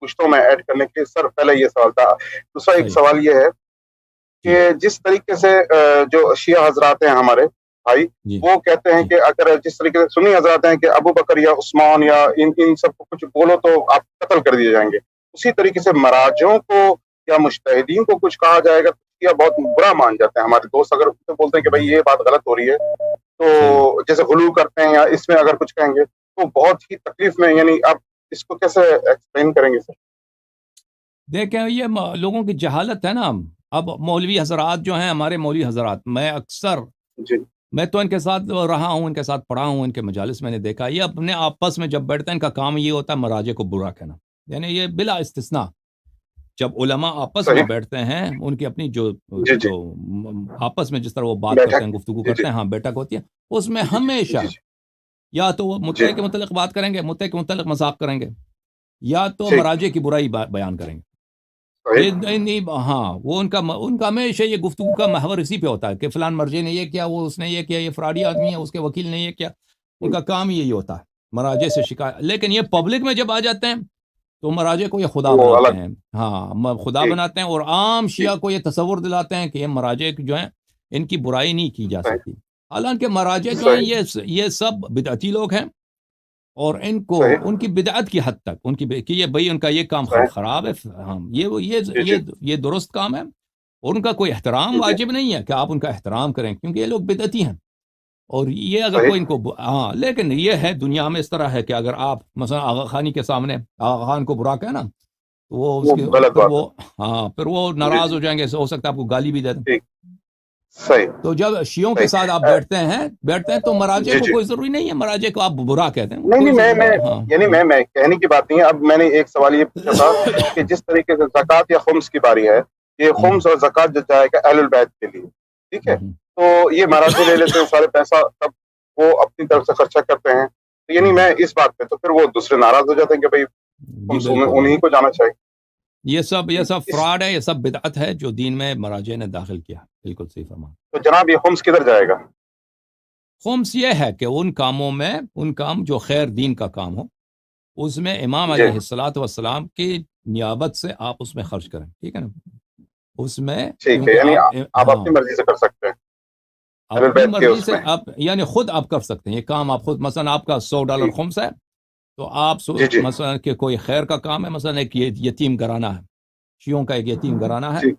پوچھتا ہوں میں ایڈ کرنے کے. سر پہلے یہ سوال تھا. دوسرا ایک سوال یہ ہے کہ جس طریقے سے جو شیعہ حضرات ہیں ہمارے بھائی وہ کہتے ہیں کہ اگر جس طریقے سے سنی حضرات ہیں کہ ابو بکر یا عثمان یا ان سب کو کچھ بولو تو آپ قتل کر دیے جائیں گے, اسی طریقے سے مراجعوں کو یا مجتہدین کو کچھ کہا جائے گا یا بہت برا مان جاتے ہیں. ہمارے دوست اگر بولتے ہیں کہ بھائی یہ بات غلط ہو رہی ہے تو جیسے غلو کرتے ہیں یا اس میں اگر کچھ کہیں گے تو بہت ہی تکلیف میں, یعنی آپ اس کو کیسے ایکسپلین کریں گے سر؟ دیکھیں یہ لوگوں کی جہالت ہے نا. اب مولوی حضرات جو ہیں ہمارے مولوی حضرات, میں اکثر میں تو ان کے ساتھ رہا ہوں, ان کے ساتھ پڑھا ہوں, ان کے مجالس میں نے دیکھا یہ اپنے آپس میں جب بیٹھتے ہیں ان کا کام یہ ہوتا ہے مراجع کو برا کہنا. یعنی یہ بلا استثناء جب علماء آپس میں بیٹھتے ہیں ان کی اپنی جو آپس میں جس طرح وہ بات کرتے ہیں گفتگو کرتے ہیں, ہاں بیٹھک ہوتی ہے, اس میں ہمیشہ یا تو وہ مدعے کے متعلق بات کریں گے, مدعے کے متعلق مذاق کریں گے, یا تو مراجع کی برائی بیان کریں گے. ہاں وہ ان کا ہمیشہ یہ گفتگو کا محور اسی پہ ہوتا ہے کہ فلان مرجع نے یہ کیا, وہ اس نے یہ کیا, یہ فراڈی آدمی ہے, اس کے وکیل نے یہ کیا. ان کا کام یہی ہوتا ہے مراجع سے شکایت. لیکن یہ پبلک میں جب آ جاتے ہیں تو مراجع کو یہ خدا بناتے ہیں, ہاں خدا بناتے ہیں, اور عام شیعہ کو یہ تصور دلاتے ہیں کہ یہ مراجع جو ہیں ان کی برائی نہیں کی جا سکتی. حالانکہ مراجع جو ہیں یہ سب بدعتی لوگ ہیں, اور ان کو ان کی بدعت کی حد تک ان کی کہ یہ بھائی ان کا یہ کام خراب ہے, ہاں یہ درست کام ہے, اور ان کا کوئی احترام واجب نہیں ہے کہ آپ ان کا احترام کریں کیونکہ یہ لوگ بدعتی ہیں. اور یہ اگر کوئی ان کو ہاں, لیکن یہ ہے دنیا میں اس طرح ہے کہ اگر آپ مثلا آغا خانی کے سامنے آغا خان کو برا کہنا تو وہ اس کے پھر وہ ناراض ہو جائیں گے, ہو سکتا ہے آپ کو گالی بھی دے دیں. تو جب شیعوں کے ساتھ آپ بیٹھتے ہیں تو مراجع کو کوئی ضروری نہیں ہے مراجع کو آپ برا کہتے ہیں. نہیں میں کہنے کی بات نہیں ہے. اب میں نے ایک سوال یہ پوچھا تھا کہ جس طریقے سے زکوٰۃ یا خمس کی باری ہے, یہ خمس اور زکوٰۃ جو جائے گا اہل البیت کے لیے, ٹھیک ہے, تو یہ مراجع لے لیتے ہیں سارے پیسہ, تب وہ اپنی طرف سے خرچہ کرتے ہیں. یعنی میں اس بات پہ, تو پھر وہ دوسرے ناراض ہو جاتے ہیں کہ بھائی انہیں کو جانا چاہیے. یہ سب فراڈ ہے, یہ سب بدعت ہے جو دین میں مراجع نے داخل کیا. بالکل صحیح فرمایا. تو جناب یہ خمس کدھر جائے گا؟ خمس یہ ہے کہ ان کاموں میں ان کام جو خیر دین کا کام ہو اس میں امام علیہ الصلوۃ والسلام کی نیابت سے آپ اس میں خرچ کریں, ٹھیک ہے نا. اس میں ٹھیک ہے, یعنی آپ اپنی مرضی سے کر سکتے ہیں, اپنی مرضی سے آپ یعنی خود آپ کر سکتے ہیں یہ کام. آپ خود مثلا آپ کا $100 خمس ہے تو آپ مثلا کہ کوئی خیر کا کام ہے, مثلا ایک یتیم گھرانہ ہے, شیعوں کا ایک یتیم گھرانہ ہے,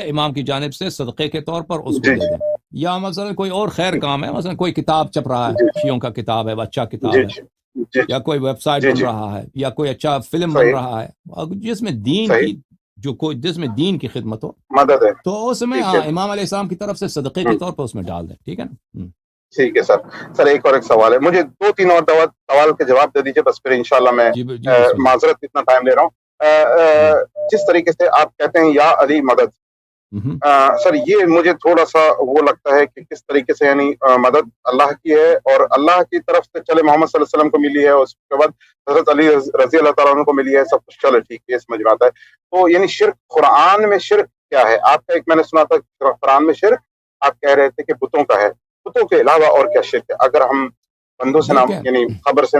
امام کی جانب سے صدقے کے طور پر اس کو دے دیں. یا مثلا کوئی اور خیر کام ہے, مثلا کوئی کتاب چھپ رہا ہے, شیعوں کا کتاب ہے, اچھا کتاب ہے, یا کوئی ویب سائٹ بن رہا ہے, یا کوئی اچھا فلم بن رہا ہے جس میں دین کی خدمت ہو, مدد ہے, تو اس میں امام علیہ السلام کی طرف سے صدقے کے طور پر اس میں ڈال دیں, ٹھیک ہے نا. ٹھیک ہے سر ایک اور ایک سوال ہے, مجھے 2-3 اور سوال کے جواب دے دیجیے بس, پھر انشاءاللہ میں معذرت اتنا ٹائم لے رہا ہوں. جس طریقے سے آپ کہتے ہیں یا علی مدد, سر یہ مجھے تھوڑا سا وہ لگتا ہے کہ کس طریقے سے, یعنی مدد اللہ کی ہے اور اللہ کی طرف سے چلے محمد صلی اللہ علیہ وسلم کو ملی ہے, اس کے بعد حضرت علی رضی اللہ تعالیٰ عنہ کو ملی ہے, سب کچھ چلے ٹھیک ہے, سمجھ میں آتا ہے. تو یعنی شرک, قرآن میں شرک کیا ہے آپ کا؟ ایک میں نے سنا تھا قرآن میں شرک آپ کہہ رہے تھے کہ بتوں کا ہے, بتوں کے علاوہ اور کیا شرک ہے؟ اگر ہم بندوں سے نام یعنی خبر سے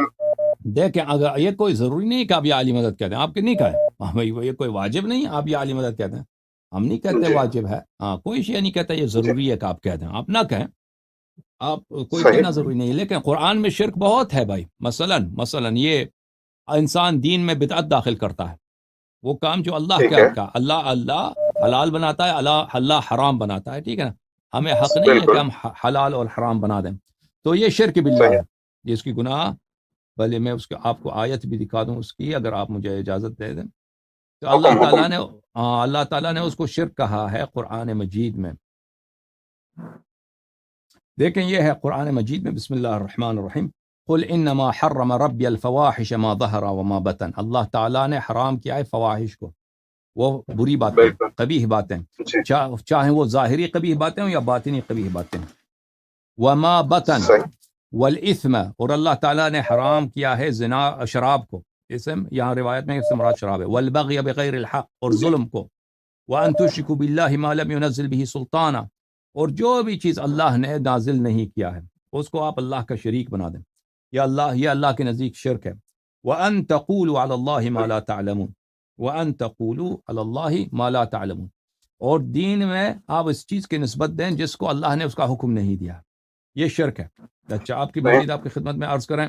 دیکھیں, اگر یہ کوئی ضروری نہیں کہ آپ یہ علی مدد کہتے ہیں, آپ کے نہیں کہا یہ کوئی واجب نہیں آپ یہ علی مدد کہتے ہیں, ہم نہیں کہتے واجب ہے, ہاں کوئی شیء نہیں کہتا یہ ضروری ہے کہ آپ کہتے ہیں, آپ نہ کہیں, آپ کوئی کہنا ضروری نہیں ہے. لیکن قرآن میں شرک بہت ہے بھائی. مثلا یہ انسان دین میں بدعت داخل کرتا ہے, وہ کام جو اللہ کا اللہ حلال بناتا ہے, اللہ حرام بناتا ہے, ٹھیک ہے نا. ہمیں حق نہیں ہے کہ ہم حلال اور حرام بنا دیں, تو یہ شرک باللہ ہے, جس کی گناہ, بھلے میں اس کو آپ کو آیت بھی دکھا دوں اس کی, اگر آپ مجھے اجازت دے دیں. تو اللہ تعالیٰ نے اس کو شرک کہا ہے قرآن مجید میں. دیکھیں یہ ہے قرآن مجید میں, بسم اللہ الرحمن الرحیم, قل انما حرم ربی الفواحش ما ظہر وما بطن. اللہ تعالیٰ نے حرام کیا ہے فواحش کو, وہ بری باتیں, قبیح باتیں, چاہے وہ ظاہری قبیح باتیں ہوں یا باطنی قبیح باتیں. وما بطن والاثم, اور اللہ تعالیٰ نے حرام کیا ہے زنا, شراب کو, اسم یہاں روایت میں اسم مراد شراب ہے, والبغی بغیر الحق, اور ظلم کو, وان تشرکوا باللہ ما لم ينزل به سلطانا, اور جو بھی چیز اللہ نے نازل نہیں کیا ہے اس کو آپ اللہ کا شریک بنا دیں. یہ اللہ کے نزدیک شرک ہے. وَأَن تَقُولُوا عَلَى اللَّهِ مَا لَا تَعْلَمُونَ وَأَن تَقُولُوا عَلَى اللَّهِ مَا لَا تَعْلَمُونَ. اور دین میں آپ اس چیز کی نسبت دیں جس کو اللہ نے اس کا حکم نہیں دیا. یہ شرک ہے. اچھا آپ کی مزید آپ کی خدمت میں عرض کریں.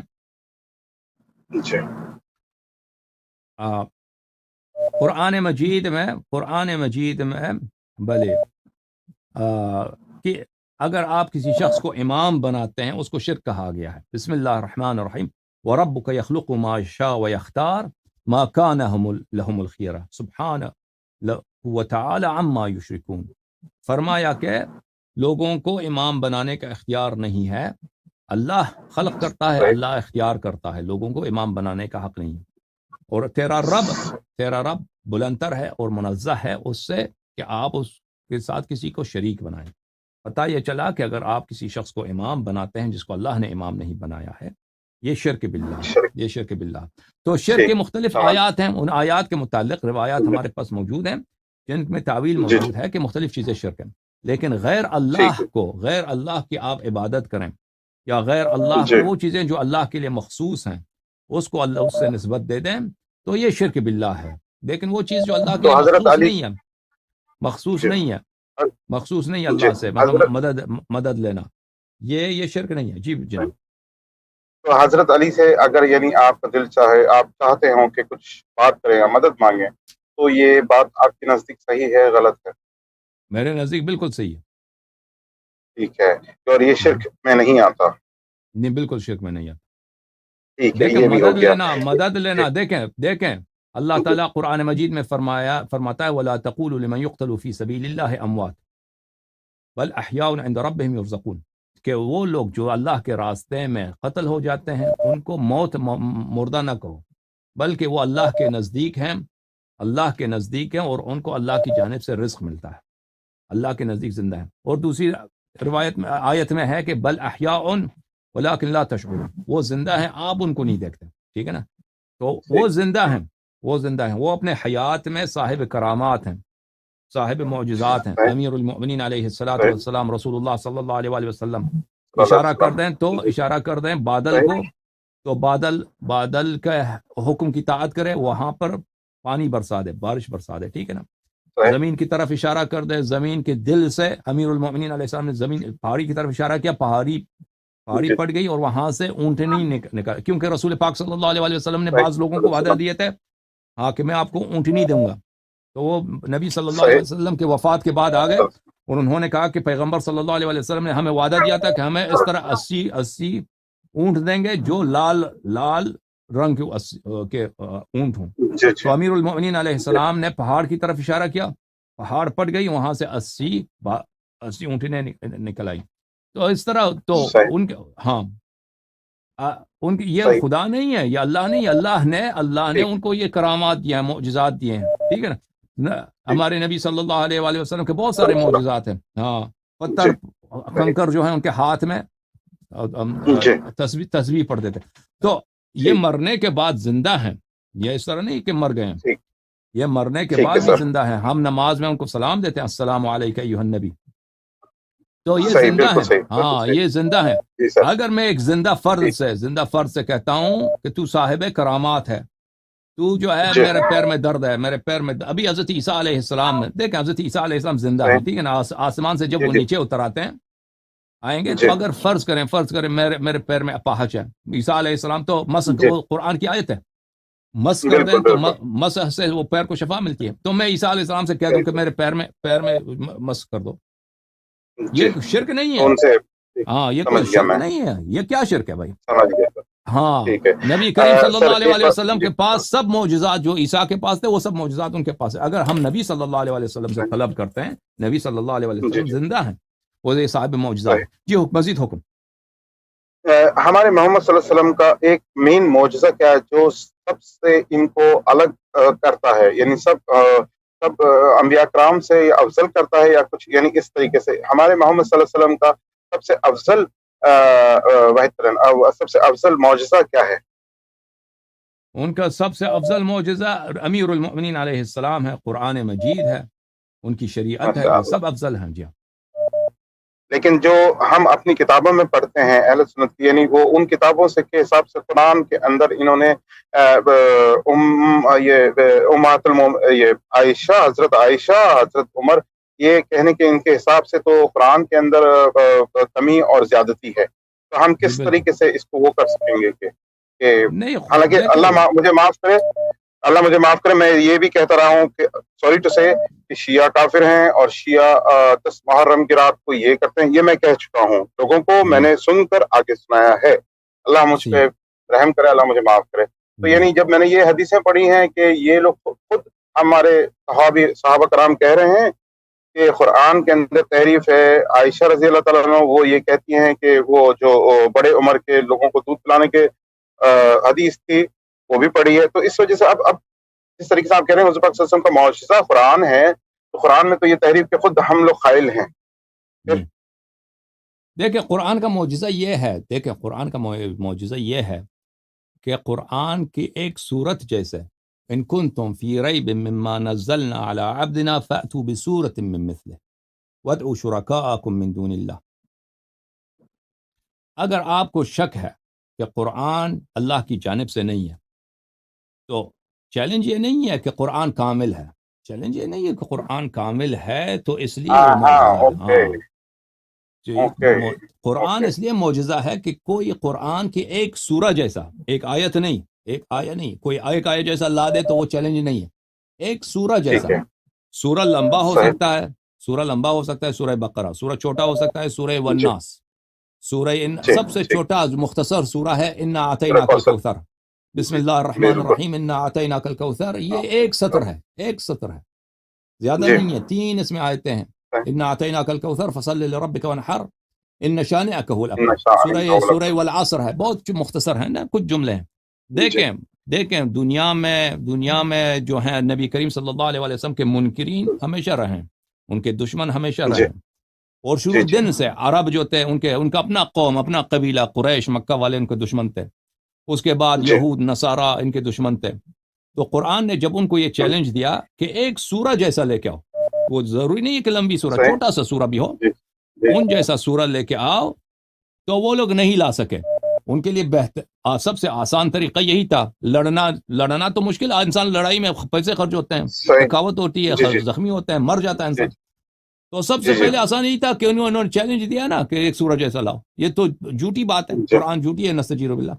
قرآن مجید میں بھلے کہ اگر آپ کسی شخص کو امام بناتے ہیں اس کو شرک کہا گیا ہے. بسم اللہ الرحمن الرحیم. وَرَبُّكَ يَخْلُقُ مَا يَشَاءُ وَيَخْتَارُ مَا كَانَ لَهُمُ الْخِيَرَةُ سُبْحَانَهُ وَتَعَالَى عَمَّا يُشْرِكُونَ. فرمایا کہ لوگوں کو امام بنانے کا اختیار نہیں ہے. اللہ خلق کرتا ہے, اللہ اختیار کرتا ہے, لوگوں کو امام بنانے کا حق نہیں ہے. اور تیرا رب بلندر ہے اور منزہ ہے اس سے کہ آپ اس کے ساتھ کسی کو شریک بنائیں. پتہ یہ چلا کہ اگر آپ کسی شخص کو امام بناتے ہیں جس کو اللہ نے امام نہیں بنایا ہے, یہ شرک باللہ ہے. یہ شرک باللہ. تو شرک کے مختلف آیات ہیں. ان آیات کے متعلق روایات ہمارے پاس موجود ہیں جن میں تعویل موجود ہے کہ مختلف چیزیں شرک ہیں. لیکن غیر اللہ کی آپ عبادت کریں یا غیر اللہ کو وہ چیزیں جو اللہ کے لیے مخصوص ہیں اس کو اللہ اس سے نسبت دے دیں تو یہ شرک باللہ ہے. لیکن وہ چیز جو اللہ کے لیے مخصوص نہیں ہے اللہ سے مدد لینا, یہ شرک نہیں ہے. جی جناب. تو حضرت علی سے اگر یعنی آپ کا دل چاہے, آپ چاہتے ہوں کہ کچھ بات کریں یا مدد مانگیں, تو یہ بات آپ کے نزدیک صحیح ہے غلط ہے؟ میرے نزدیک بالکل صحیح ہے. ٹھیک ہے. اور یہ شرک میں نہیں آتا؟ نہیں, بالکل شرک میں نہیں آتا. دیکھیں مدد لینا دیکھیں اللہ تعالیٰ قرآن مجید میں فرماتا ہے وَلَا تَقُولُوا لِمَنْ يُقْتَلُ فِي سَبِيلِ اللَّهِ أَمْوَاتٌ بَلْ أَحْيَاءٌ عِنْدَ رَبِّهِمْ يُرْزَقُونَ. کہ وہ لوگ جو اللہ کے راستے میں قتل ہو جاتے ہیں ان کو مردہ نہ کہو, بلکہ وہ اللہ کے نزدیک ہیں اور ان کو اللہ کی جانب سے رزق ملتا ہے, اللہ کے نزدیک زندہ ہیں. اور دوسری روایت میں آیت میں ہے کہ بل احیاء ولکن لا تشعرون, وہ زندہ ہیں آپ ان کو نہیں دیکھتے. ٹھیک ہے نا. تو وہ زندہ ہیں, وہ اپنے حیات میں صاحب کرامات ہیں, صاحب معجزات ہیں. امیر المؤمنین علیہ الصلوۃ والسلام رسول اللہ صلی اللہ علیہ وآلہ وسلم اشارہ کر دیں بادل کو, تو بادل کا حکم کی طاعت کرے, وہاں پر پانی برسا دے, بارش برسا دے. ٹھیک ہے نا. زمین کی طرف اشارہ کر دے, زمین کے دل سے امیر المؤمنین علیہ السلام نے زمین پہاڑی کی طرف اشارہ کیا, پہاڑی پڑ گئی اور وہاں سے اونٹنی نکل, کیونکہ رسول پاک صلی اللہ علیہ وسلم نے بعض لوگوں کو وعدہ دیے تھے کہ میں آپ کو اونٹنی دوں گا. تو وہ نبی صلی اللہ علیہ وسلم کے وفات کے بعد آ گئے اور انہوں نے کہا کہ پیغمبر صلی اللہ علیہ وسلم نے ہمیں وعدہ دیا تھا کہ ہمیں اس طرح 80 اونٹ دیں گے جو لال رنگ کے اونٹ ہوں. تو امیر المؤمنین علیہ السلام نے پہاڑ کی طرف اشارہ کیا, پہاڑ پٹ گئی, وہاں سے 80 اونٹیں نکل آئی. تو اس طرح تو ان کے ان کی یہ خدا نہیں ہے, یہ اللہ نہیں, اللہ نے ان کو یہ کرامات دیے ہیں, معجزات دیے ہیں. ٹھیک ہے نا. ہمارے نبی صلی اللہ علیہ وآلہ وسلم کے بہت سارے معجزات ہیں. پتھر کنکر جو ہیں ان کے ہاتھ میں تسبیح پڑھتے تھے. تو یہ مرنے کے بعد زندہ ہیں, یہ اس طرح نہیں کہ مر گئے ہیں, یہ مرنے کے بعد بھی زندہ ہیں. ہم نماز میں ان کو سلام دیتے ہیں, السلام علیک ایھا النبی. تو یہ زندہ ہے, یہ زندہ ہے. اگر میں ایک زندہ فرد سے کہتا ہوں کہ تو صاحب کرامات ہے, تو جو ہے میرے پیر میں درد ہے, میرے پیر میں ابھی حضرت عیسیٰ علیہ السلام نے دیکھیں, حضرت عیسیٰ علیہ السلام زندہ ہے. ٹھیک ہے نا. آسمان سے جب وہ نیچے اتر آتے ہیں آئیں گے, تو اگر فرض کریں میرے پیر میں اپاہج ہے, عیسیٰ علیہ السلام تو مسح, وہ قرآن کی آیت ہے, مسح کر دیں تو مسح سے وہ پیر کو شفا ملتی ہے. تو میں عیسیٰ علیہ السلام سے کہہ دوں کہ میرے پیر میں مسح کر دو, یہ شرک نہیں ہے. یہ کوئی شرک نہیں ہے. یہ کیا شرک ہے بھائی؟ نبی کریم صلی اللہ علیہ وسلم کے پاس سب معجزات جو عیسیٰ کے پاس تھے وہ سب معجزات ان کے پاس ہے. اگر ہم نبی صلی اللہ علیہ وسلم سے طلب کرتے ہیں, نبی صلی اللہ علیہ وسلم زندہ ہیں, وہ صاحب معجزات. جی مزید حکم. ہمارے محمد صلی اللہ علیہ وسلم کا ایک مین معجزہ کیا ہے جو سب سے ان کو الگ کرتا ہے, یعنی سب انبیاء کرام سے افضل کرتا ہے, یا کچھ یعنی اس طریقے سے ہمارے محمد صلی اللہ علیہ وسلم کا سب سے افضل سب سے افضل معجزہ کیا ہے؟ ان کا سب سے افضل معجزہ امیر المؤمنین علیہ السلام ہے, قرآن مجید ہے, ان کی شریعت ہے, یہ سب افضل ہیں. جی لیکن جو ہم اپنی کتابوں میں پڑھتے ہیں اہل سنت کی، یعنی وہ ان کتابوں سے کے حساب سے قرآن کے اندر انہوں نے یہ عائشہ، حضرت عائشہ، حضرت عمر، یہ کہنے کے ان کے حساب سے تو قرآن کے اندر کمی اور زیادتی ہے، تو ہم کس طریقے سے اس کو وہ کر سکیں گے کہ حالانکہ اللہ مجھے معاف کرے، اللہ مجھے معاف کرے، میں یہ بھی کہتا رہا ہوں کہ سوری ٹو سے کہ شیعہ کافر ہیں اور شیعہ 10 محرم کی رات کو یہ کرتے ہیں، یہ میں کہہ چکا ہوں لوگوں کو، میں نے سن کر آگے سنایا ہے، اللہ مجھ پہ رحم کرے، اللہ مجھے معاف کرے۔ تو یعنی جب میں نے یہ حدیثیں پڑھی ہیں کہ یہ لوگ خود ہمارے صحابہ کرام کہہ رہے ہیں کہ قرآن کے اندر تحریف ہے، عائشہ رضی اللہ تعالیٰ عنہ وہ یہ کہتی ہیں کہ وہ جو بڑے عمر کے لوگوں کو دودھ پلانے کے حدیث تھی وہ بھی پڑھی ہے، تو اس وجہ سے اب جس طریقے سے آپ کہہ رہے ہیں حضور پاک صلی اللہ علیہ وسلم کا معجزہ قرآن ہے، تو قرآن میں تو یہ تحریف کے خود ہم لوگ قائل ہیں۔ دیکھیں قرآن کا معجزہ یہ ہے کہ قرآن کی ایک سورت جیسے ان کنتم فی ریب مما نزلنا علی عبدنا فأتوا بسورۃ من مثلہ وادعوا شرکاءکم من دون اللہ۔ اگر آپ کو شک ہے کہ قرآن اللہ کی جانب سے نہیں ہے، تو چیلنج یہ نہیں ہے کہ قرآن کامل ہے، چیلنج یہ نہیں ہے کہ قرآن کامل ہے تو اس لیے قرآن اس لیے معجزہ ہے کہ کوئی قرآن کی ایک سورہ جیسا، ایک آیت نہیں، کوئی ایک آیت جیسا لا دے تو وہ چیلنج نہیں ہے، ایک سورہ جیسا۔ سورہ لمبا ہو سکتا ہے سورہ بقرہ، سورہ چھوٹا ہو سکتا ہے سورہ والناس، سورہ سب سے چھوٹا مختصر سورہ ہے انا اعطیناک الکوثر، بسم اللہ الرحمن الرحیم انا اعطیناک الکوثر، یہ ایک سطر ہے زیادہ نہیں ہے، 3 اس میں آیتیں ہیں، انا اعطیناک الکوثر فصل لربک وانحر ان شانئک هو الابتر، سورہ والعصر ہے، بہت مختصر ہے نا، کچھ جملے ہیں۔ دیکھیں دنیا میں جو ہیں نبی کریم صلی اللہ علیہ وسلم کے منکرین ہمیشہ رہے، ان کے دشمن ہمیشہ رہے، اور شروع دن سے عرب جو تھے ان کا اپنا قوم، اپنا قبیلہ قریش مکہ والے ان کے دشمن تھے، اس کے بعد یہود نصارہ ان کے دشمن تھے، تو قرآن نے جب ان کو یہ چیلنج دیا کہ ایک سورہ جیسا لے کے آؤ، وہ ضروری نہیں ہے کہ لمبی سورہ، چھوٹا سا سورہ بھی ہو، ان جیسا سورہ لے کے آؤ، تو وہ لوگ نہیں لا سکے۔ ان کے لیے بہتر سب سے آسان طریقہ یہی تھا، لڑنا تو مشکل، انسان لڑائی میں پیسے خرچ ہوتے ہیں، تھکاوٹ ہوتی ہے، زخمی ہوتے ہیں، مر جاتا ہے انسان، تو سب سے پہلے آسان یہی تھا کہ انہوں نے چیلنج دیا نا کہ ایک سورہ جیسا لاؤ، یہ تو جھوٹی بات ہے، قرآن جھوٹی ہے، نستجیر باللہ،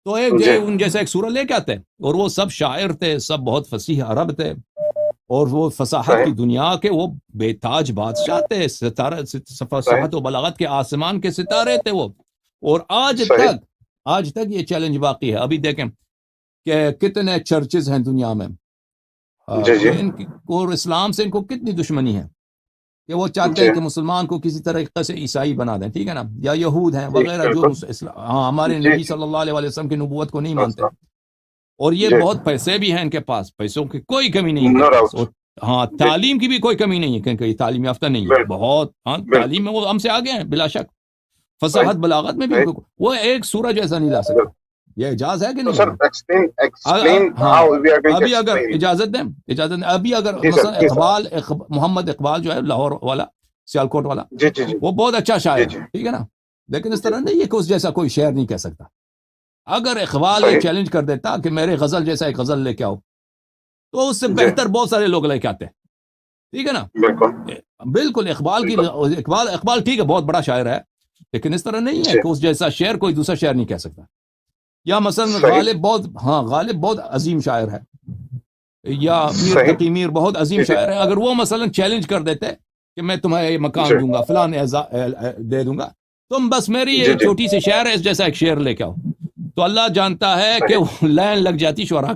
تو ان جیسا ایک سورہ لے کے آتے، اور وہ سب شاعر تھے، سب بہت فصیح عرب تھے، اور وہ فصاحت کی دنیا کے وہ بے تاج بادشاہ تھے، فصاحت و بلاغت کے آسمان کے ستارے تھے وہ، اور آج تک یہ چیلنج باقی ہے۔ ابھی دیکھیں کہ کتنے چرچز ہیں دنیا میں، اور اسلام سے ان کو کتنی دشمنی ہے کہ وہ چاہتے ہیں کہ مسلمان کو کسی طریقے سے عیسائی بنا دیں، ٹھیک ہے نا، یا یہود ہیں وغیرہ جو ہمارے نبی صلی اللہ علیہ وسلم کی نبوت کو نہیں مانتے، اور یہ بہت پیسے بھی ہیں ان کے پاس، پیسوں کی کوئی کمی نہیں ہے، اور تعلیم کی بھی کوئی کمی نہیں ہے، کیونکہ یہ تعلیم یافتہ نہیں ہے، بہت تعلیم میں وہ ہم سے آگے ہیں بلا شک، فصاحت بلاغت میں بھی وہ ایک سورہ جیسا نہیں لا سکتا، یہ اجاز ہے کہ نہیں؟ ابھی اگر اجازت دیں ابھی اگر مثلا محمد اقبال جو ہے لاہور والا، سیالکوٹ والا، وہ بہت اچھا شاعر ہے، ٹھیک ہے نا، لیکن اس طرح نہیں ہے کہ اس جیسا کوئی شعر نہیں کہہ سکتا۔ اگر اقبال یہ چیلنج کر دیتا کہ میرے غزل جیسا ایک غزل لے کے آؤ، تو اس سے بہتر بہت سارے لوگ لے کے آتے، ٹھیک ہے نا، بالکل اقبال ٹھیک ہے، بہت بڑا شاعر ہے، لیکن اس طرح نہیں ہے کہ اس جیسا شعر کوئی دوسرا شاعر نہیں کہہ سکتا۔ یا مثلا غالب بہت عظیم شاعر ہے، یا میر تقی میر بہت عظیم شاعر ہے، اگر وہ مثلا چیلنج کر دیتے کہ میں تمہیں یہ مقام دوں گا، فلان دے دوں گا، تم بس میری یہ چھوٹی سی شعر ہے اس جیسا ایک شعر لے کے آؤ، تو اللہ جانتا ہے کہ وہ لائن لگ جاتی شعراء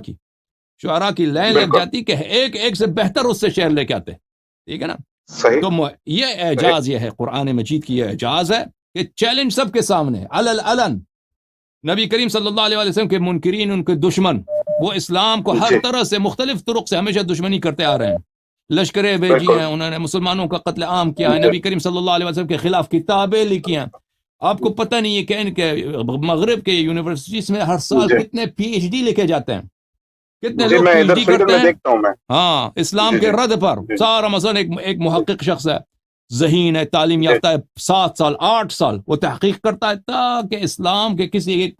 کی لائن لگ جاتی کہ ایک سے بہتر اس سے شعر لے کے آتے، ٹھیک ہے نا۔ تو یہ اعجاز یہ ہے، قرآن مجید کی یہ اعجاز ہے کہ چیلنج سب کے سامنے علن، نبی کریم صلی اللہ علیہ وسلم کے منکرین، ان کے دشمن، وہ اسلام کو ہر طرح سے مختلف طرق سے ہمیشہ دشمنی کرتے آ رہے ہیں، لشکریں بھیجی ہیں، انہوں نے مسلمانوں کا قتل عام کیا ہے، نبی کریم صلی اللہ علیہ وسلم کے خلاف کتابیں لکھی ہیں۔ آپ کو پتہ نہیں ہے کہ ان کے مغرب کے یونیورسٹیز میں ہر سال کتنے PhD لکھے جاتے ہیں، کتنے لوگ PhD کرتے ہیں، ہاں، اسلام کے رد پر سارا مثلا ایک محقق شخص ہے، ذہین ہے، تعلیم یافتہ ہے، 7 سال 8 سال وہ تحقیق کرتا ہے تاکہ اسلام کے کسی ایک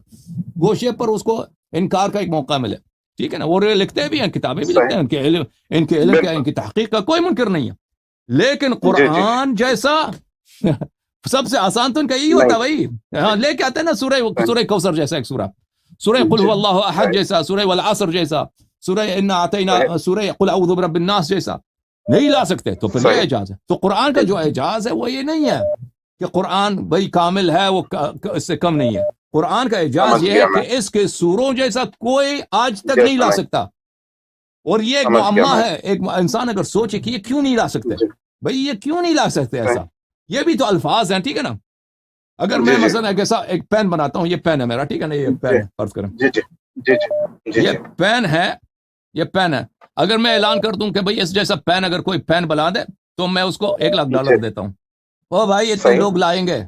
گوشے پر اس کو انکار کا ایک موقع ملے. ٹھیک ہے نا. وہ لکھتے بھی ہیں، کتابیں بھی لکھتے ہیں، ان کے علم کیا، ان کی تحقیق کا کوئی منکر نہیں ہے. لیکن قرآن جیسا سب سے آسان تو ان کا یہی ہوتا ہے بھائی. ہاں لے کے آتے ہیں نا سورہ کوثر جیسا ایک سورہ قل هو اللہ احد جیسا، سورہ والعصر جیسا، سورہ انا اعطینا، سورہ قل اعوذ برب الناس جیسا نہیں لا سکتے. تو پھر یہ اعجاز ہے. تو قرآن کا جو اعجاز ہے وہ یہ نہیں ہے کہ قرآن بھائی کامل ہے، وہ اس سے کم نہیں ہے. قرآن کا اعجاز یہ ہے کہ اس کے سوروں جیسا کوئی آج تک نہیں لا سکتا. اور یہ ایک معمہ ہے. ایک انسان اگر سوچے کہ یہ کیوں نہیں لا سکتے، بھائی یہ کیوں نہیں لا سکتے ایسا، یہ بھی تو الفاظ ہیں. ٹھیک ہے نا. اگر میں مثلا ایک پین بناتا ہوں، یہ پین ہے میرا، ٹھیک ہے نا، یہ پین فرض کریں یہ پین ہے، یہ پین ہے. اگر میں اعلان کر دوں کہ بھئی اس جیسا پین اگر کوئی پین بنا دے تو میں اس کو $1,00,000 دیتا ہوں. او بھائی اتنے لوگ لائیں گے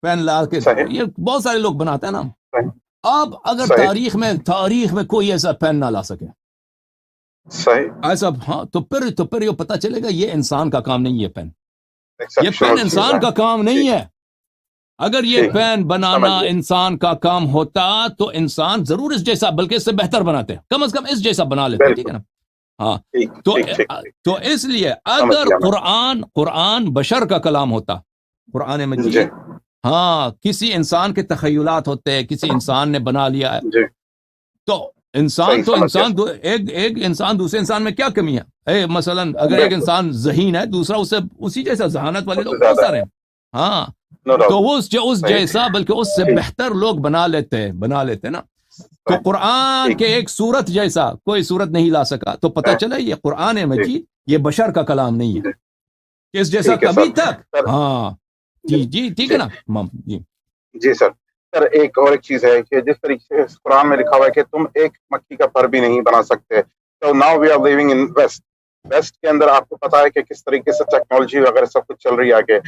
پین لا کے، یہ بہت سارے لوگ بناتے ہیں نا. اب اگر تاریخ میں کوئی ایسا پین نہ لا سکے ایسا، ہاں تو پھر یہ پتہ چلے گا یہ انسان کا کام نہیں ہے. پین یہ پین انسان کا کام نہیں ہے. اگر یہ پین بنانا انسان کا کام ہوتا تو انسان ضرور اس جیسا بلکہ اس سے بہتر بناتے، کم از کم اس جیسا بنا لیتے. ٹھیک ہے نا. ہاں تو اس لیے اگر قرآن بشر کا کلام ہوتا، قرآن مجید ہاں کسی انسان کے تخیلات ہوتے، کسی انسان نے بنا لیا ہے، تو ایک انسان دوسرے انسان میں کیا کمی ہے؟ مثلا اگر ایک انسان ذہین ہے، دوسرا اسے اسی جیسا ذہانت والے لوگ بہت سارے ہیں. ہاں تو وہ اس جیسا بلکہ اس سے بہتر لوگ بنا لیتے نا. تو قرآن کے ایک سورت جیسا کوئی سورت نہیں لا سکا. تو پتہ چلا یہ قرآن مجید یہ بشر کا کلام نہیں ہے اس جیسا کبھی تک. ہاں جی ٹھیک ہے نا. جی سر ایک اور ایک چیز ہے کہ جس طریقے سے قرآن میں لکھا ہوا ہے کہ تم ایک مکھی کا پر بھی نہیں بنا سکتے. تو now we are living in west کے اندر آپ کو پتا ہے کہ کس طریقے سے ٹیکنالوجی وغیرہ سب کچھ چل رہی ہے آگے.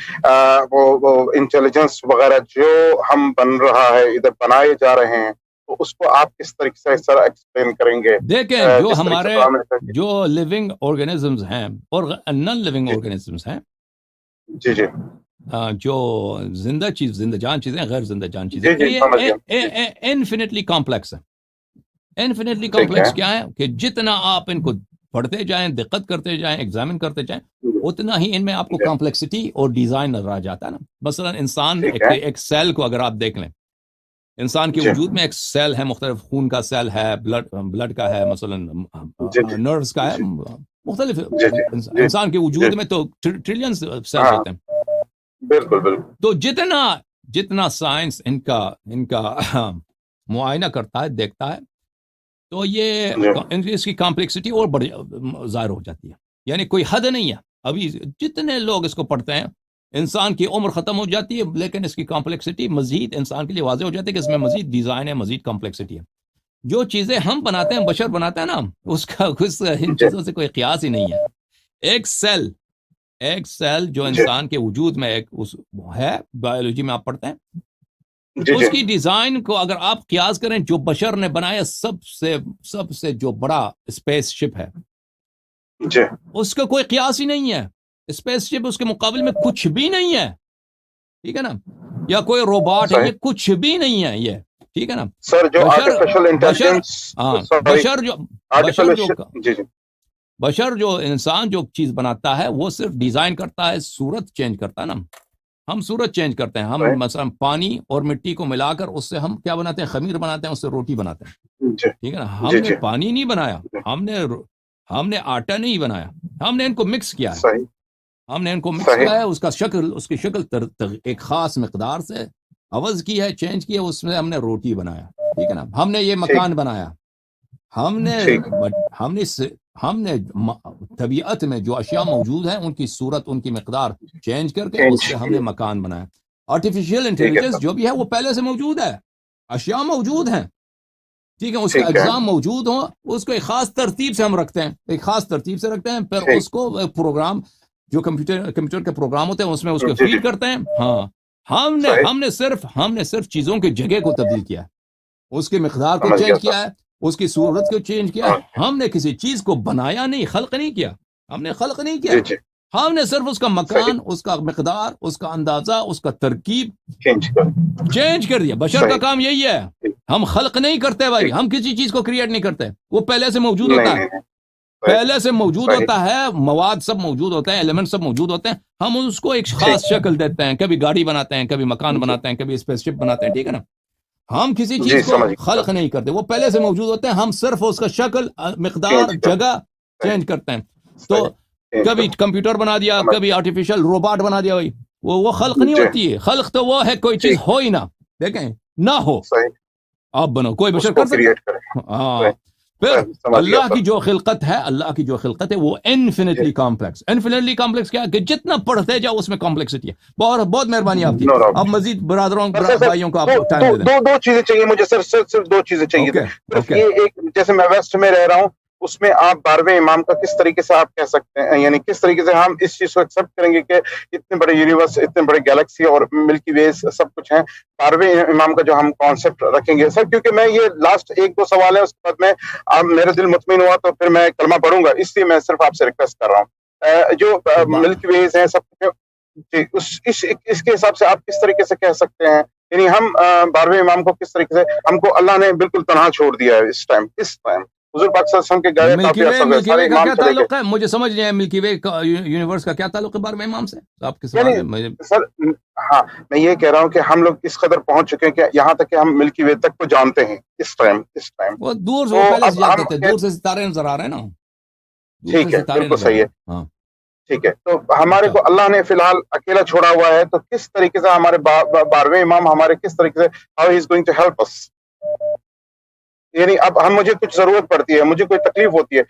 وہ انٹیلیجنس وغیرہ جو ہم بن رہا ہے، ادھر بنائے جا رہے ہیں، تو اس کو آپ کس طریقے سے سر ایکسپلین کریں گے؟ دیکھیں جو ہمارے جو لیونگ آرگینزمز ہیں اور نان لیونگ آرگینزمز ہیں، جی جو زندہ جان چیزیں، غیر زندہ جان چیزیں، یہ انفینٹلی کمپلیکس ہے. انفینٹلی کمپلیکس کیا ہے کہ جتنا آپ ان کو پڑھتے جائیں، دقت کرتے جائیں، ایگزامن کرتے جائیں، اتنا ہی ان میں آپ کو کمپلیکسٹی اور ڈیزائن نظر آ جاتا ہے نا. مثلا انسان ایک سیل کو اگر آپ دیکھ لیں، انسان کے وجود میں ایک سیل ہے، مختلف خون کا سیل ہے، بلڈ کا ہے، مثلا نروز کا ہے، مختلف. انسان کے وجود میں تو ٹریلین سیلز ہوتے ہیں. بالکل. تو جتنا سائنس ان کا معائنہ کرتا ہے، دیکھتا ہے، تو یہ اس کی کمپلیکسٹی اور بڑی ظاہر ہو جاتی ہے. یعنی کوئی حد نہیں ہے. ابھی جتنے لوگ اس کو پڑھتے ہیں، انسان کی عمر ختم ہو جاتی ہے، لیکن اس کی کمپلیکسٹی مزید انسان کے لیے واضح ہو جاتی ہے کہ اس میں مزید ڈیزائن ہے، مزید کمپلیکسٹی ہے. جو چیزیں ہم بناتے ہیں، بشر بناتا ہے نا، اس کا ان چیزوں سے کوئی قیاس ہی نہیں ہے. ایک سیل جو انسان کے وجود میں ایک ہے، بایولوجی میں آپ پڑھتے ہیں، اس کی ڈیزائن کو اگر آپ قیاس کریں جو بشر نے بنایا سب سے جو بڑا اسپیس شپ ہے، اس کا کوئی قیاس ہی نہیں ہے. اسپیس شپ اس کے مقابل میں کچھ بھی نہیں ہے. ٹھیک ہے نا. یا کوئی روبوٹ ہے، یہ کچھ بھی نہیں ہے یہ. ٹھیک ہے نا. سر جو آرٹیفیشل انٹیلیجنس، بشر جو انسان جو چیز بناتا ہے وہ صرف ڈیزائن کرتا ہے، صورت چینج کرتا ہے نا. ہم صورت چینج کرتے ہیں. ہم مثلا پانی اور مٹی کو ملا کر اس سے ہم کیا بناتے ہیں؟ خمیر بناتے ہیں، اس سے روٹی بناتے ہیں. ٹھیک ہے نا. ہم نے پانی نہیں بنایا، ہم نے آٹا نہیں بنایا، ہم نے ان کو مکس کیا ہے. ہم نے ان کو مکس کیا ہے، اس کی شکل ایک خاص مقدار سے عوض کی ہے، چینج کی ہے، اس میں ہم نے روٹی بنایا. ٹھیک ہے نا. ہم نے یہ مکان بنایا. ہم نے طبیعت میں جو اشیاء موجود ہیں ان کی صورت، ان کی مقدار چینج کر کے اس سے ہم نے مکان بنایا. آرٹیفیشیل انٹیلیجنس جو بھی ہے وہ پہلے سے موجود ہے، اشیاء موجود ہیں. ٹھیک ہے. اس کے اجزام موجود ہوں، اس کو ایک خاص ترتیب سے ہم رکھتے ہیں، پھر اس کو پروگرام جو کمپیوٹر کے پروگرام ہوتے ہیں اس میں اس کو فیڈ کرتے ہیں. ہاں ہم نے صرف چیزوں کی جگہ کو تبدیل کیا ہے، اس کی مقدار کو چینج کیا ہے، اس کی صورت کو چینج کیا ہے. ہم نے کسی چیز کو بنایا نہیں، خلق نہیں کیا. ہم نے خلق نہیں کیا، ہم نے صرف اس کا مکان، اس کا مقدار، اس کا اندازہ، اس کا ترکیب چینج کر دیا. بشر کا کام یہی ہے. ہم خلق نہیں کرتے بھائی، ہم کسی چیز کو کریٹ نہیں کرتے، وہ پہلے سے موجود ہوتا ہے، پہلے سے موجود ہوتا ہے، مواد سب موجود ہوتے ہیں، ایلیمنٹ سب موجود ہوتے ہیں، ہم اس کو ایک خاص شکل دیتے ہیں. کبھی گاڑی بناتے ہیں، کبھی مکان بناتے ہیں، کبھی اسپیس شپ بناتے ہیں، ٹھیک ہے نا. ہم کسی چیز کو خلق نہیں کرتے، وہ پہلے سے موجود ہوتے ہیں، ہم صرف اس کا شکل، مقدار، جگہ چینج کرتے ہیں. تو کبھی کمپیوٹر بنا دیا، کبھی آرٹیفیشل روبوٹ بنا دیا بھائی، وہ خلق نہیں ہوتی ہے. خلق تو وہ ہے کوئی چیز ہو ہی نہ، دیکھیں نہ ہو آپ بنو، کوئی بشر کر سکتا ہے. ہاں، پھر اللہ کی جو خلقت ہے، اللہ کی جو خلقت ہے وہ انفینٹلی کمپلیکس. انفینٹلی کمپلیکس کیا کہ جتنا پڑھتے جاؤ اس میں کمپلیکسٹی ہے. بہت بہت مہربانی آپ کی. اب مزید برادروں بھائیوں کو آپ ٹائم دے دیں. دو چیزیں چاہیے مجھے سر، صرف دو چیزیں چاہیے. صرف یہ ایک، جیسے میں ویسٹ میں رہ رہا ہوں، اس میں آپ 12ویں امام کا کس طریقے سے آپ کہہ سکتے ہیں، یعنی کس طریقے سے ہم اس چیز کو ایکسپٹ کریں گے کہ اتنے بڑے یونیورس، اتنے بڑے گیلیکسی اور ملکی ویز سب کچھ ہیں، 12ویں امام کا جو ہم کانسیپٹ رکھیں گے سر؟ کیونکہ میں یہ لاسٹ 1-2 سوال ہے، اس کے بعد میں میرا دل مطمئن ہوا تو پھر میں کلمہ پڑھوں گا، اس لیے میں صرف آپ سے ریکویسٹ کر رہا ہوں. جو ملکی ویز ہیں سب کچھ، اس کے حساب سے آپ کس طریقے سے کہہ سکتے ہیں، یعنی ہم 12ویں امام کو کس طریقے سے، ہم کو اللہ نے بالکل تنہا چھوڑ دیا ہے اس ٹائم. حضور پاک صلی اللہ علیہ وسلم کے گئے ملکی وے کا کیا تعلق ہے؟ مجھے سمجھ نہیں ہے ملکی وے کا یونیورس کا کیا تعلق ہے 12ویں امام سے؟ آپ کے سوال ہے سر. ہاں، میں یہ کہہ رہا ہوں کہ ہم لوگ اس قدر پہنچ چکے ہیں کہ یہاں تک کہ ہم ملکی وے تک کو جانتے ہیں اس ٹائم. وہ دور سے پہلے سے جانتے تھے، دور سے ستارے نظر آ رہے ہیں نا. ٹھیک ہے، بالکل صحیح ہے. ہاں ٹھیک ہے. تو ہمارے کو اللہ نے فی الحال اکیلا چھوڑا ہوا ہے، تو کس طریقے سے ہمارے 12ویں امام ہمارے کس طریقے سے how he is going to help us، یعنی اب ہم مجھے کچھ ضرورت پڑتی ہے، مجھے کوئی تکلیف ہوتی ہے.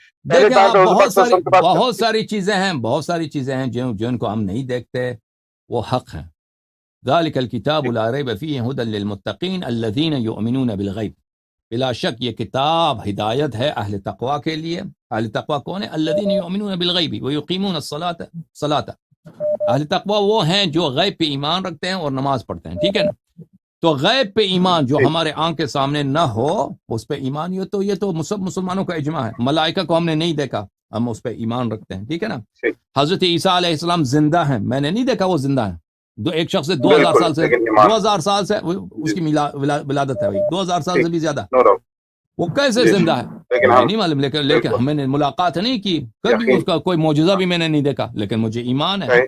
بہت ساری چیزیں ہیں، بہت ساری چیزیں ہیں جن کو ہم نہیں دیکھتے، وہ حق ہیں. ذالک الکتاب لا ریب فیہ ھدی للمتقین الذین یؤمنون بالغیب. بلا شک یہ کتاب ہدایت ہے اہل تقوی کے لیے. اہل تقوی کون ہے؟ الذین یؤمنون بالغیب ویقیمون الصلاۃ. اہل تقوی وہ ہیں جو غیب پہ ایمان رکھتے ہیں اور نماز پڑھتے ہیں، ٹھیک ہے نا. تو غیب پہ ایمان جو ہمارے آنکھ کے سامنے نہ ہو اس پہ ایمان، یہ تو سب مسلمانوں کا اجماع ہے. ملائکہ کو ہم نے نہیں دیکھا، ہم اس پہ ایمان رکھتے ہیں، ٹھیک ہے نا. حضرت عیسیٰ علیہ السلام زندہ ہیں، میں نے نہیں دیکھا وہ زندہ ہیں. ایک شخص سے 2000 سال سے اس کی ولادت ہے، 2000 سال سے بھی زیادہ. وہ کیسے زندہ ہے مجھے نہیں معلوم، لیکن ہمیں نے ملاقات نہیں کی کبھی، اس کا کوئی معجزہ بھی میں نے نہیں دیکھا، لیکن مجھے ایمان ہے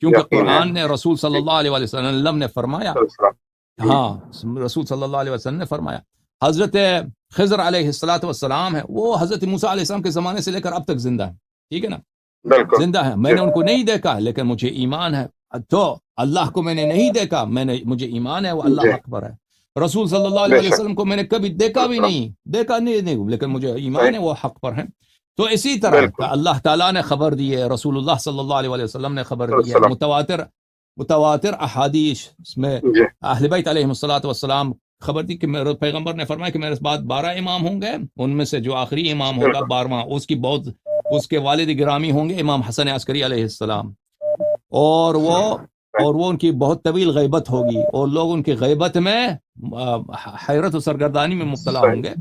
کیونکہ قرآن نے، رسول صلی اللہ علیہ وسلم نے فرمایا. ہاں، رسول صلی اللہ علیہ وسلم نے فرمایا. حضرت خضر علیہ السلام ہے، وہ حضرت موسیٰ علیہ السلام کے زمانے سے لے کر اب تک زندہ ہے، ٹھیک ہے نا. زندہ ہے، میں نے ان کو نہیں دیکھا لیکن مجھے ایمان ہے. تو اللہ کو میں نے نہیں دیکھا، مجھے ایمان ہے وہ اللہ اکبر ہے. رسول صلی اللہ علیہ وسلم کو میں نے کبھی دیکھا بھی نہیں، لیکن مجھے ایمان ہے وہ حق پر ہیں. تو اسی طرح اللہ تعالیٰ نے خبر دی ہے، رسول اللہ صلی اللہ علیہ وسلم نے خبر دی ہے. متواتر احادیث میں اہل بیت علیہ السلام خبر دی کہ میرے پیغمبر نے فرمایا کہ میرے بعد 12 امام ہوں گے، ان میں سے جو آخری امام ہوگا 12واں، اس کے والد گرامی ہوں گے امام حسن عسکری علیہ السلام، اور وہ ان کی بہت طویل غیبت ہوگی، اور لوگ ان کی غیبت میں حیرت و سرگردانی میں مبتلا ہوں گے.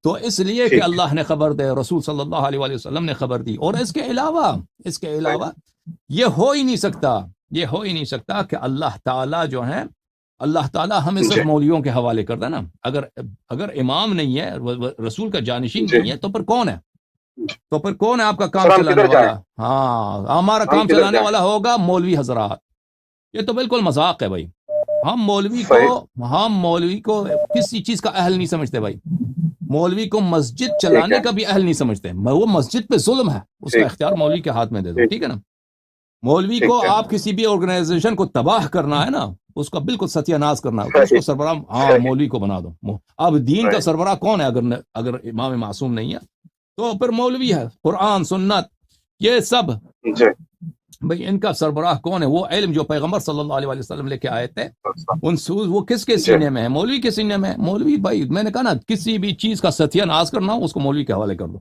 تو اس لیے کہ اللہ نے خبر دے، رسول صلی اللہ علیہ وسلم نے خبر دی. اور اس کے علاوہ یہ ہو ہی نہیں سکتا کہ اللہ تعالیٰ جو ہیں، اللہ تعالیٰ ہمیں صرف مولویوں کے حوالے کرتا نا. اگر امام نہیں ہے، رسول کا جانشین نہیں ہے، تو پھر کون ہے آپ کا کام چلانے والا؟ ہاں، ہمارا کام چلانے والا ہوگا مولوی حضرات. یہ تو بالکل مذاق ہے بھائی. ہم مولوی کو کسی چیز کا اہل نہیں سمجھتے بھائی. مولوی کو مسجد چلانے کا بھی اہل نہیں سمجھتے. وہ مسجد پہ ظلم ہے، اس کا اختیار مولوی کے ہاتھ میں دے دو، ٹھیک ہے نا. مولوی کو آپ کسی بھی آرگنائزیشن کو تباہ کرنا ہے نا، اس کا بالکل ستیہ ناز کرنا ہے، اس کو سربراہ مولوی کو بنا دو. اب دین کا سربراہ کون ہے اگر امام معصوم نہیں ہے؟ تو پھر مولوی ہے. قرآن، سنت، یہ سب بھئی ان کا سربراہ کون ہے؟ وہ علم جو پیغمبر صلی اللہ علیہ وسلم لے کے آئے تھے، وہ کس کے سینے میں ہے؟ مولوی کے سینے میں. مولوی بھائی، میں نے کہا نا، کسی بھی چیز کا ستیہ ناز کرنا ہو اس کو مولوی کے حوالے کر دو.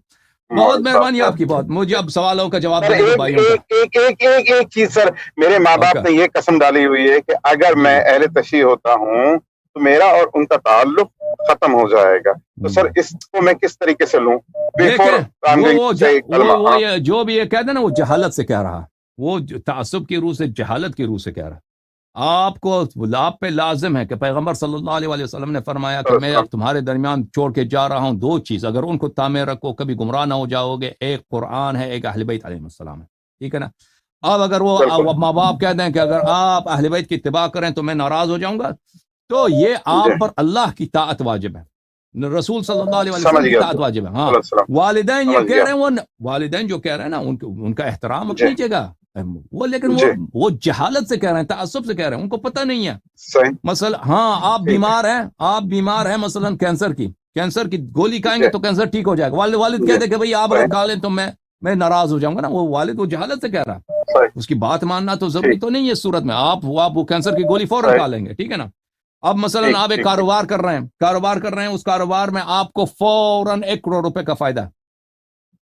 بہت مہربانی آپ کی. بہت مجھے اب سوالوں کا جواب دینے دو بھائیوں کا. ایک چیز سر، میرے ماں باپ نے یہ قسم ڈالی ہوئی ہے کہ اگر میں اہل تشیع ہوتا ہوں تو میرا اور ان کا تعلق ختم ہو جائے گا. تو سر اس کو میں کس طریقے سے لوں؟ جو بھی یہ کہہ دے نا، وہ جہالت سے کہہ رہا. وہ تعصب کی روح سے، جہالت کی روح سے کہہ رہا ہے. آپ پہ لازم ہے کہ پیغمبر صلی اللہ علیہ وسلم نے فرمایا کہ میں اب تمہارے درمیان چھوڑ کے جا رہا ہوں دو چیز، اگر ان کو تعمیر رکھو کبھی گمراہ نہ ہو جاؤ گے. ایک قرآن ہے، ایک اہل بیت علیہ السلام ہے. ٹھیک ہے نا؟ اب اگر وہ ماں باپ کہہ دیں کہ اگر آپ اہل بیت کی اتباع کریں تو میں ناراض ہو جاؤں گا، تو یہ آپ پر اللہ کی طاعت واجب ہے، رسول صلی اللہ علیہ وسلم کی طاعت واجب ہے. ہاں، والدین یہ کہہ رہے ہیں، وہ والدین جو کہہ رہے ہیں نا ان کا احترام کیجیے گا وہ، لیکن وہ جہالت سے کہہ رہے ہیں، تعصب سے کہہ رہے ہیں، ان کو پتہ نہیں ہے. مثلا ہاں آپ بیمار ہیں مثلا کینسر کی گولی کھائیں گے تو کینسر ٹھیک ہو جائے گا. والد کہہ دے کہ بھئی آپ اگر کھا لیں تو میں ناراض ہو جاؤں گا نا، وہ والد وہ جہالت سے کہہ رہا ہے. اس کی بات ماننا تو ضروری تو نہیں ہے اس صورت میں. آپ وہ کینسر کی گولی فوراً کھا لیں گے. ٹھیک ہے نا؟ اب مثلا آپ ایک کاروبار کر رہے ہیں، اس کاروبار میں آپ کو فوراً 1 کروڑ روپے کا فائدہ ہے.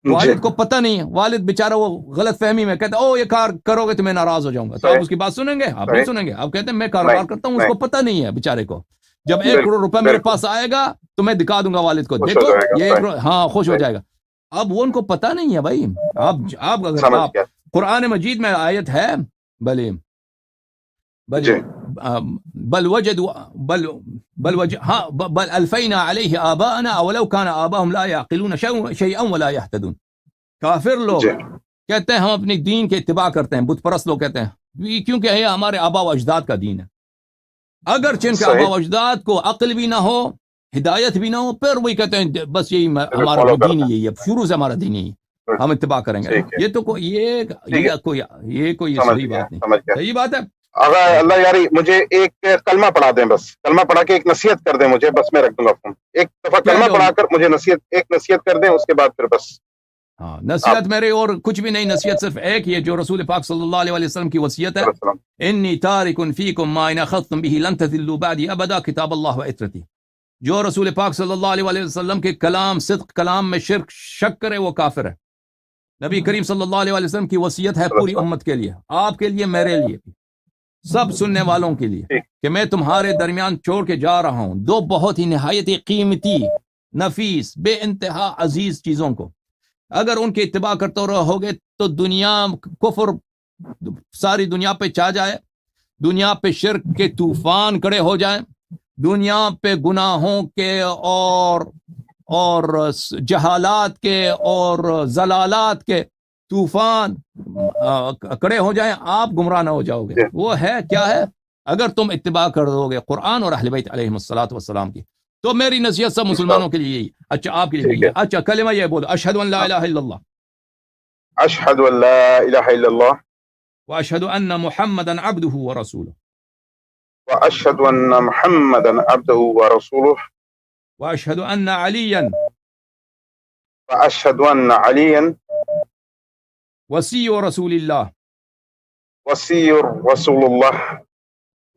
والد کو پتہ نہیں ہے، والد بیچارہ وہ غلط فہمی میں کہتا ہے یہ کار کرو گے تو میں ناراض ہو جاؤں گا. تو آپ اس کی بات سنیں گے؟ آپ نہیں سنیں گے. آپ کہتے ہیں میں کاروبار کرتا ہوں، اس کو پتہ نہیں ہے بیچارے کو. جب 1 کروڑ روپے میرے پاس آئے گا تو میں دکھا دوں گا والد کو، دیکھو یہ 1 کروڑ، ہاں خوش ہو جائے گا. اب وہ ان کو پتہ نہیں ہے بھائی. آپ اگر آپ قرآن مجید میں آیت ہے بل الفینا علیہ آباءنا اولو کان آباءهم لا يعقلون شیئا ولا يهتدون. کافر لوگ کہتے ہیں ہم اپنی دین کے اتباع کرتے ہیں، بت پرست لوگ کہتے ہیں کیونکہ یہ ہمارے آبا و اجداد کا دین ہے. اگر چن کے آبا و اجداد کو عقل بھی نہ ہو، ہدایت بھی نہ ہو، پھر وہی کہتے ہیں بس یہی ہمارا دین یہی ہے، شروع سے ہمارا دین یہی، ہم اتباع کریں گے. یہ تو کوئی صحیح بات نہیں. صحیح بات ہے. اگر اللہ یاری مجھے ایک کلمہ پڑھا دیں، بس کلمہ پڑھا کے ایک نصیحت کر دیں مجھے، بس میں رکھ دوں گا فون. ایک دفعہ کلمہ پڑھا کر مجھے نصیحت کر دیں، اس کے بعد پھر بس. ہاں نصیحت میرے اور کچھ بھی نہیں، نصیحت صرف ایک ہی ہے جو رسول پاک صلی اللہ علیہ وسلم کی وصیت ہے. انی تارک فیکم ما ان اخذتم به لن تضلوا بعدی ابدا کتاب اللہ و عترتی. جو رسول پاک صلی اللہ علیہ وسلم کے کلام، صدق کلام میں شک کرے وہ کافر ہے. نبی کریم صلی اللہ علیہ وسلم کی وصیت ہے پوری امت کے لیے، آپ کے لیے، میرے لیے، سب سننے والوں کے لیے، کہ میں تمہارے درمیان چھوڑ کے جا رہا ہوں دو بہت ہی نہایت قیمتی، نفیس، بے انتہا عزیز چیزوں کو. اگر ان کی اتباع کرتے رہو گے تو دنیا کفر ساری دنیا پہ چھا جائے، دنیا پہ شرک کے طوفان کھڑے ہو جائیں، دنیا پہ گناہوں کے اور جہالات کے اور ضلالات کے طوفان کھڑے ہو جائیں، آپ گمراہ نہ ہو جاؤ گے. وہ ہے کیا ہے؟ اگر تم اتباع کر دو گے قرآن اور اہل بیت علیہ السلام کی، تو میری نصیحت سب مسلمانوں کے لیے یہی. اچھا آپ کے لیے بھی ہے. اچھا کلمہ یہ بولو، اشہد ان لا الہ الا اللہ، اشہد ان لا الہ الا اللہ، واشہد ان محمدا عبدہ ورسولہ، واشہد ان محمدا عبدہ ورسولہ، واشہد ان علیا واشہد ان علیا وصی رسول اللہ وصی رسول اللہ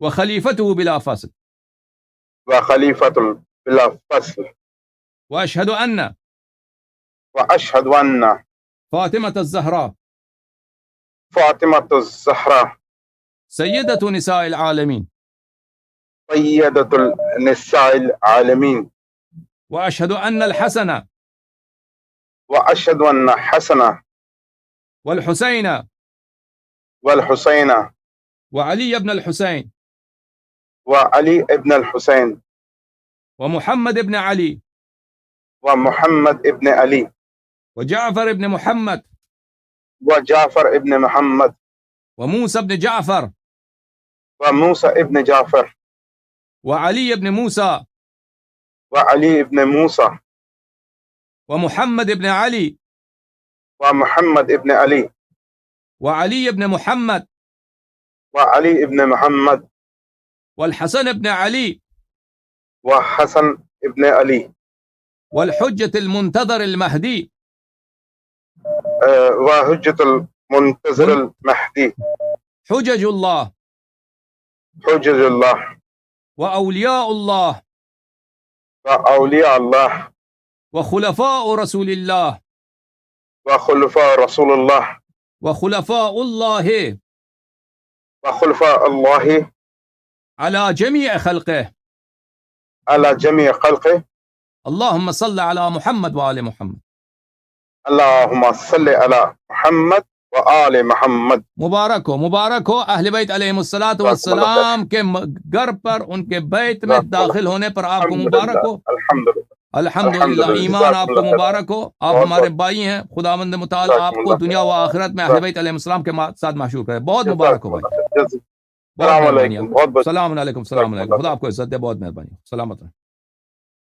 وخلیفتہ بلا فصل، وخلیفۃ بلا فصل، واشہد ان واشہد ان فاطمۃ الزہراء فاطمۃ الزہراء سیدۃ نساء العالمین، سیدۃ النساء العالمین، واشہد ان الحسن واشہد ان حسن والحسین والحسین وعلی ابن الحسین وعلی ابن الحسین ومحمد ابن علی ومحمد ابن علی وجعفر ابن محمد وجعفر ابن محمد وموسى ابن جعفر وموسى ابن جعفر وعلي ابن موسى وعلي ابن موسى ومحمد ابن علي ومحمد ابن علي وعلي ابن محمد وعلي ابن محمد والحسن ابن علي وحسن ابن علي والحجة المنتظر المهدي وحجة المنتظر المهدي حجج الله حجج الله وأولياء الله وأولياء الله وخلفاء رسول الله وخلفاء رسول الله وخلفاء الله وخلفاء الله على جميع خلقه على جميع خلقه. اللهم صل على محمد وآل محمد. اللهم صل على محمد وآل محمد. مبارک ہو اہل بیت علیہم الصلوۃ والسلام کے گھر پر ان کے بیت میں داخل ہونے پر آپ کو مبارک ہو. الحمدللہ ایمان آپ کو مبارک ہو. آپ ہمارے بھائی ہیں. خداوند متعال آپ کو دنیا و آخرت میں اہل بیت علیہم السلام کے ساتھ محشور کرے. بہت مبارک ہو بھائی. السلام علیکم. السلام علیکم. خدا آپ کو عزت دے. بہت مہربانی. سلامت رہیں.